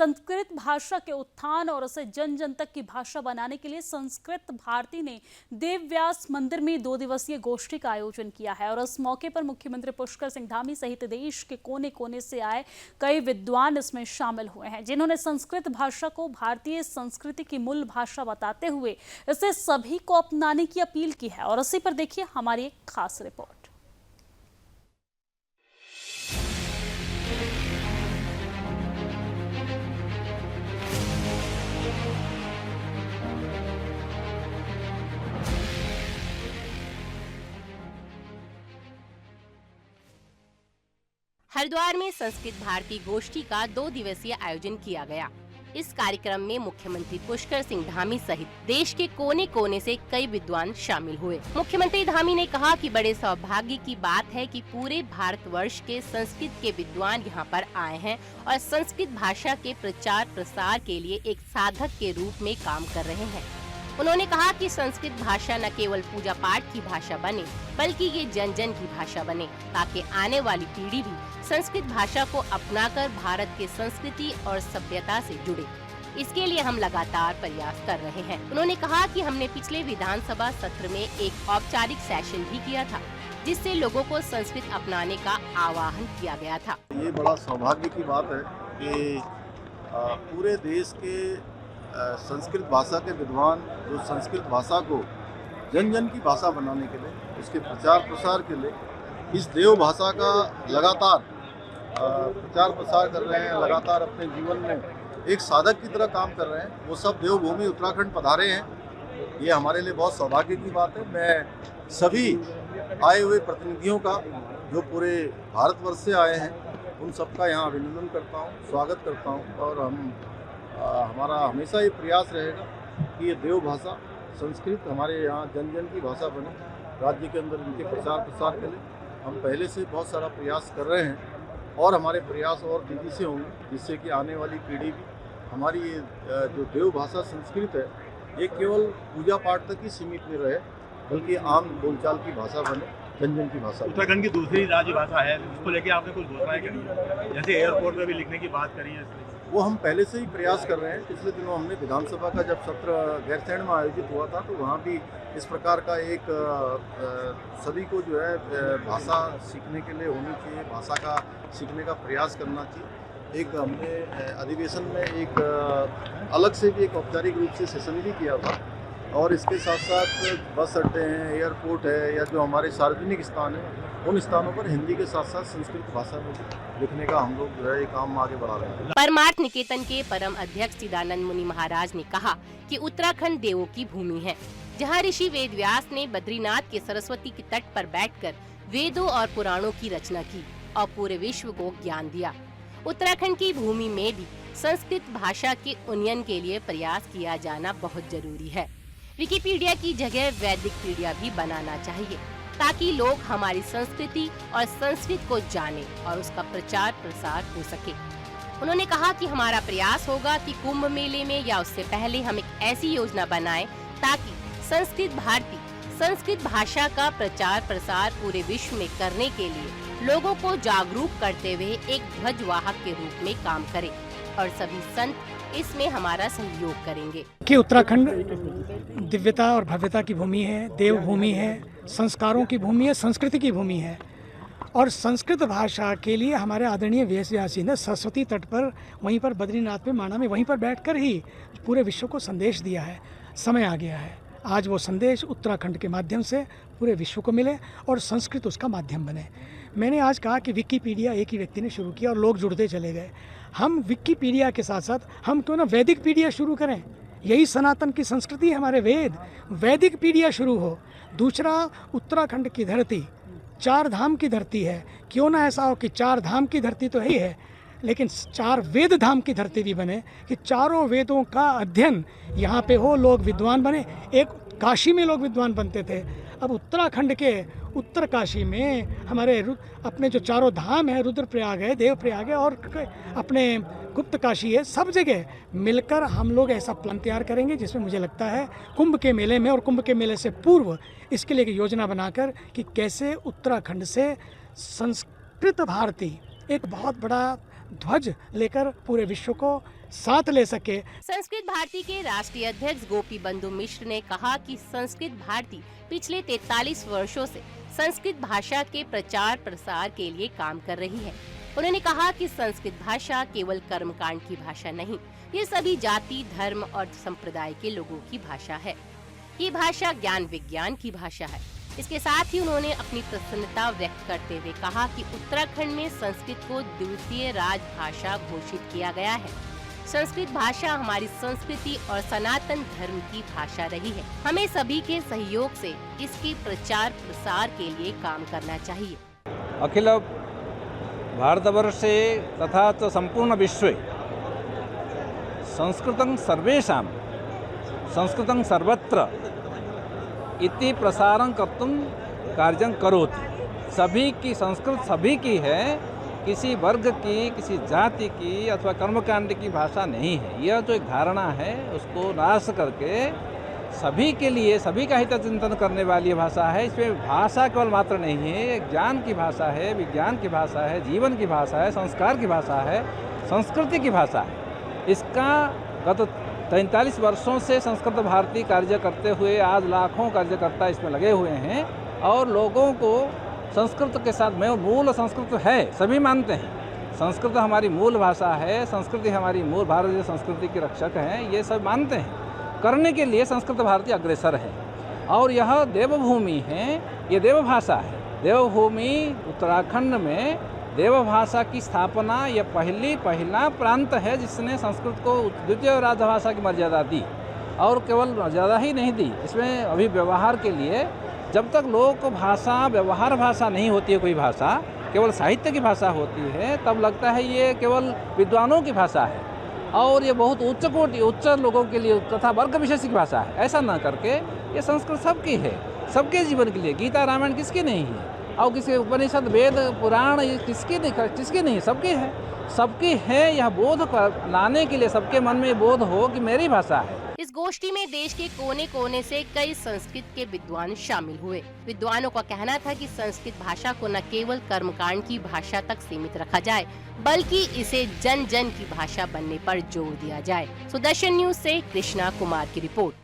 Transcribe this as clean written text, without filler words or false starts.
संस्कृत भाषा के उत्थान और उसे जन जन तक की भाषा बनाने के लिए संस्कृत भारती ने देव व्यास मंदिर में 2 दिवसीय गोष्ठी का आयोजन किया है। और इस मौके पर मुख्यमंत्री पुष्कर सिंह धामी सहित देश के कोने कोने से आए कई विद्वान इसमें शामिल हुए हैं, जिन्होंने संस्कृत भाषा को भारतीय संस्कृति की मूल भाषा बताते हुए इसे सभी को अपनाने की अपील की है। और इसी पर देखिए हमारी एक खास रिपोर्ट। हरिद्वार में संस्कृत भारती गोष्ठी का 2 दिवसीय आयोजन किया गया। इस कार्यक्रम में मुख्यमंत्री पुष्कर सिंह धामी सहित देश के कोने कोने से कई विद्वान शामिल हुए। मुख्यमंत्री धामी ने कहा कि बड़े सौभाग्य की बात है कि पूरे भारतवर्ष के संस्कृत के विद्वान यहां पर आए हैं और संस्कृत भाषा के प्रचार प्रसार के लिए एक साधक के रूप में काम कर रहे हैं। उन्होंने कहा कि संस्कृत भाषा न केवल पूजा पाठ की भाषा बने, बल्कि ये जन जन की भाषा बने, ताकि आने वाली पीढ़ी भी संस्कृत भाषा को अपनाकर भारत के संस्कृति और सभ्यता से जुड़े। इसके लिए हम लगातार प्रयास कर रहे हैं। उन्होंने कहा कि हमने पिछले विधानसभा सत्र में एक औपचारिक सेशन भी किया था, जिससे लोगों को संस्कृत अपनाने का आह्वान किया गया था। ये बड़ा सौभाग्य की बात है कि पूरे देश के संस्कृत भाषा के विद्वान जो संस्कृत भाषा को जन जन की भाषा बनाने के लिए, उसके प्रचार प्रसार के लिए इस देव भाषा का लगातार प्रचार प्रसार कर रहे हैं, लगातार अपने जीवन में एक साधक की तरह काम कर रहे हैं। वो सब देवभूमि उत्तराखंड पधारे हैं। ये हमारे लिए बहुत सौभाग्य की बात है। मैं सभी आए हुए प्रतिनिधियों का, जो पूरे भारतवर्ष से आए हैं, उन सबका यहाँ अभिनंदन करता हूँ, स्वागत करता हूँ। और हमारा हमेशा ये प्रयास रहेगा कि ये देव भाषा संस्कृत हमारे यहाँ जन जन की भाषा बने। राज्य के अंदर इनके प्रचार प्रसार के लिए हम पहले से बहुत सारा प्रयास कर रहे हैं और हमारे प्रयास और तेजी से होंगे, जिससे कि आने वाली पीढ़ी भी हमारी ये जो देव भाषा संस्कृत है, ये केवल पूजा पाठ तक ही सीमित नहीं रहे, बल्कि आम बोलचाल की भाषा बने, जन जन की भाषा। उत्तराखंड की दूसरी राज्य भाषा है, उसको लेके आपने कुछ घोषणाएं करी है, जैसे एयरपोर्ट में भी लिखने की बात करी है? वो हम पहले से ही प्रयास कर रहे हैं। पिछले दिनों हमने विधानसभा का जब सत्र गैरसैंण में आयोजित हुआ था, तो वहाँ भी इस प्रकार का एक सभी को जो है भाषा सीखने के लिए होनी चाहिए, भाषा का सीखने का प्रयास करना चाहिए। एक हमने अधिवेशन में एक अलग से भी एक औपचारिक रूप से सेशन भी किया था। और इसके साथ साथ बस अड्डे हैं, एयरपोर्ट है, या जो हमारे सार्वजनिक स्थान हैं, उन स्थानों पर हिंदी के साथ साथ संस्कृत भाषा में लिखने का हम लोग जो है ये काम आगे बढ़ा रहे हैं। परमार्थ निकेतन के परम अध्यक्ष चिदानंद मुनि महाराज ने कहा कि उत्तराखंड देवों की भूमि है, जहां ऋषि वेद व्यास ने बद्रीनाथ के सरस्वती के तट पर बैठकर वेदों और पुराणों की रचना की और पूरे विश्व को ज्ञान दिया। उत्तराखंड की भूमि में भी संस्कृत भाषा के उन्नयन के लिए प्रयास किया जाना बहुत जरूरी है। विकिपीडिया की जगह वैदिकपीडिया भी बनाना चाहिए, ताकि लोग हमारी संस्कृति और संस्कृत को जाने और उसका प्रचार प्रसार हो सके। उन्होंने कहा कि हमारा प्रयास होगा कि कुंभ मेले में या उससे पहले हम एक ऐसी योजना बनाएं ताकि संस्कृत भारती संस्कृत भाषा का प्रचार प्रसार पूरे विश्व में करने के लिए लोगों को जागरूक करते हुए एक ध्वजवाहक के रूप में काम करे और सभी संत इसमें हमारा सहयोग करेंगे। कि उत्तराखंड दिव्यता और भव्यता की भूमि है, देव भूमि है, संस्कारों की भूमि है, संस्कृति की भूमि है। और संस्कृत भाषा के लिए हमारे आदरणीय वेद व्यास जी ने सरस्वती तट पर, वहीं पर बद्रीनाथ में, माणा में, वहीं पर बैठकर ही पूरे विश्व को संदेश दिया है। समय आ गया है, आज वो संदेश उत्तराखंड के माध्यम से पूरे विश्व को मिले और संस्कृत उसका माध्यम बने। मैंने आज कहा कि विकिपीडिया एक ही व्यक्ति ने शुरू किया और लोग जुड़ते चले गए। हम विकिपीडिया के साथ साथ हम क्यों ना वैदिक पीडिया शुरू करें। यही सनातन की संस्कृति है, हमारे वेद। वैदिक पीडिया शुरू हो। दूसरा, उत्तराखंड की धरती 4 धाम की धरती है। क्यों ना ऐसा हो कि 4 धाम की धरती तो ही है, लेकिन 4 वेद धाम की धरती भी बने, कि चारों वेदों का अध्ययन यहाँ पे हो, लोग विद्वान बने। एक काशी में लोग विद्वान बनते थे, अब उत्तराखंड के उत्तर काशी में हमारे अपने जो चारों धाम है, रुद्रप्रयाग है, देवप्रयाग है और अपने गुप्त काशी है, सब जगह मिलकर हम लोग ऐसा प्लान तैयार करेंगे जिसमें मुझे लगता है कुंभ के मेले में और कुंभ के मेले से पूर्व इसके लिए एक योजना बनाकर कि कैसे उत्तराखंड से संस्कृत भारती एक बहुत बड़ा ध्वज लेकर पूरे विश्व को साथ ले सके। संस्कृत भारती के राष्ट्रीय अध्यक्ष गोपी बंधु मिश्र ने कहा कि संस्कृत भारती पिछले 43 वर्षों से संस्कृत भाषा के प्रचार प्रसार के लिए काम कर रही है। उन्होंने कहा कि संस्कृत भाषा केवल कर्मकांड की भाषा नहीं, ये सभी जाति, धर्म और संप्रदाय के लोगों की भाषा है। ये भाषा ज्ञान विज्ञान की भाषा है। इसके साथ ही उन्होंने अपनी प्रसन्नता व्यक्त करते हुए कहा कि उत्तराखंड में संस्कृत को द्वितीय राजभाषा घोषित किया गया है। संस्कृत भाषा हमारी संस्कृति और सनातन धर्म की भाषा रही है। हमें सभी के सहयोग से इसके प्रचार प्रसार के लिए काम करना चाहिए। अखिल भारतवर्षे तथा च संपूर्ण विश्वे संस्कृतं सर्वेषां संस्कृतं सर्वत्र इति प्रसारं कर्तुं कार्यं करोति। सभी की संस्कृत सभी की है, किसी वर्ग की, किसी जाति की अथवा कर्मकांड की भाषा नहीं है। यह जो एक धारणा है उसको नाश करके सभी के लिए, सभी का हित चिंतन करने वाली भाषा है। इसमें भाषा केवल मात्र नहीं है, एक ज्ञान की भाषा है, विज्ञान की भाषा है, जीवन की भाषा है, संस्कार की भाषा है, संस्कृति की भाषा है। इसका गत 43 वर्षों से संस्कृत भारती कार्य करते हुए आज लाखों कार्यकर्ता इसमें लगे हुए हैं और लोगों को संस्कृत के साथ में मूल संस्कृत है, सभी मानते हैं संस्कृत हमारी मूल भाषा है, संस्कृति हमारी मूल भारतीय संस्कृति के रक्षक हैं, ये सब मानते हैं। करने के लिए संस्कृत भारती अग्रसर है और यह देवभूमि है, ये देवभाषा है। देवभूमि उत्तराखंड में देवभाषा की स्थापना यह पहला प्रांत है जिसने संस्कृत को द्वितीय राजभाषा की मर्यादा दी और केवल मर्यादा ही नहीं दी, इसमें अभी व्यवहार के लिए जब तक लोक भाषा व्यवहार भाषा नहीं होती है, कोई भाषा केवल साहित्य की भाषा होती है, तब लगता है ये केवल विद्वानों की भाषा है और ये बहुत उच्च कोटि उच्च लोगों के लिए तथा वर्ग विशेष की भाषा है। ऐसा ना करके ये संस्कृत सबकी है, सबके जीवन के लिए। गीता रामायण किसकी नहीं है और किसी उपनिषद वेद पुराण ये किसकी नहीं, सबकी है, सबकी है। यह बोध लाने के लिए सबके मन में बोध हो कि मेरी भाषा है। इस गोष्ठी में देश के कोने कोने से कई संस्कृत के विद्वान शामिल हुए। विद्वानों का कहना था कि संस्कृत भाषा को न केवल कर्मकांड की भाषा तक सीमित रखा जाए, बल्कि इसे जन जन की भाषा बनने पर जोर दिया जाए। सुदर्शन न्यूज से कृष्णा कुमार की रिपोर्ट।